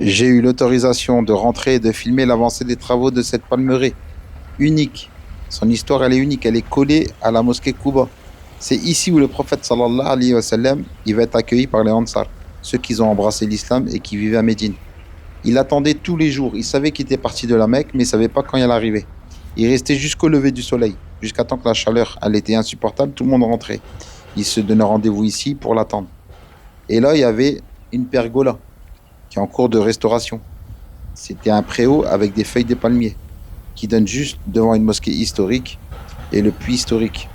J'ai eu l'autorisation de rentrer et de filmer l'avancée des travaux de cette palmeraie unique. Son histoire, elle est unique. Elle est collée à la mosquée Quba. C'est ici où le prophète sallallahu alayhi wa sallam, il va être accueilli par les Ansar, ceux qui ont embrassé l'islam et qui vivaient à Médine. Il attendait tous les jours. Il savait qu'il était parti de la Mecque, mais il ne savait pas quand il allait arriver. Il restait jusqu'au lever du soleil, jusqu'à temps que la chaleur, elle était insupportable, tout le monde rentrait. Il se donnait rendez-vous ici pour l'attendre. Et là, il y avait une pergola qui est en cours de restauration. C'était un préau avec des feuilles de palmier qui donne juste devant une mosquée historique et le puits historique.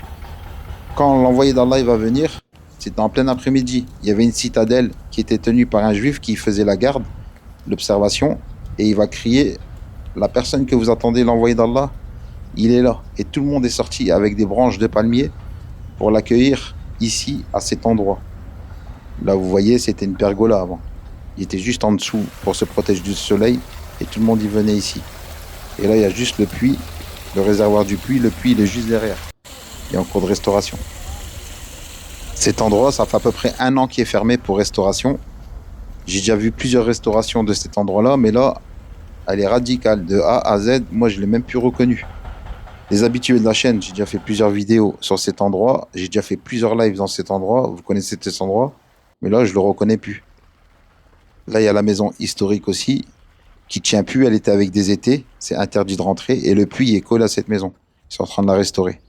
Quand l'envoyé d'Allah il va venir, c'était en plein après-midi. Il y avait une citadelle qui était tenue par un juif qui faisait la garde, l'observation, et il va crier: la personne que vous attendez, l'envoyé d'Allah, il est là. Et tout le monde est sorti avec des branches de palmier pour l'accueillir ici, à cet endroit. Là, vous voyez, c'était une pergola avant. Il était juste en dessous pour se protéger du soleil et tout le monde y venait ici. Et là, il y a juste le puits, le réservoir du puits. Le puits, il est juste derrière. Il est en cours de restauration. Cet endroit, ça fait à peu près 1 an qu'il est fermé pour restauration. J'ai déjà vu plusieurs restaurations de cet endroit-là, mais là, elle est radicale. De A à Z, moi, je ne l'ai même plus reconnu. Les habitués de la chaîne, j'ai déjà fait plusieurs vidéos sur cet endroit. J'ai déjà fait plusieurs lives dans cet endroit. Vous connaissez cet endroit, mais là, je ne le reconnais plus. Là, il y a la maison historique aussi, qui tient plus. Elle était avec des étés. C'est interdit de rentrer. Et le puits est collé à cette maison. Ils sont en train de la restaurer.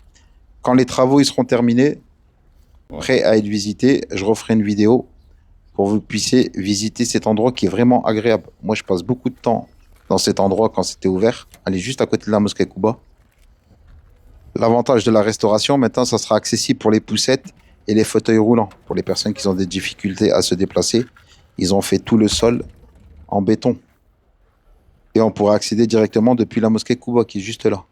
Quand les travaux ils seront terminés, prêts à être visités, je referai une vidéo pour que vous puissiez visiter cet endroit qui est vraiment agréable. Moi, je passe beaucoup de temps dans cet endroit quand c'était ouvert. Elle est juste à côté de la mosquée Quba. L'avantage de la restauration, maintenant, ça sera accessible pour les poussettes et les fauteuils roulants. Pour les personnes qui ont des difficultés à se déplacer, ils ont fait tout le sol en béton. Et on pourra accéder directement depuis la mosquée Quba qui est juste là.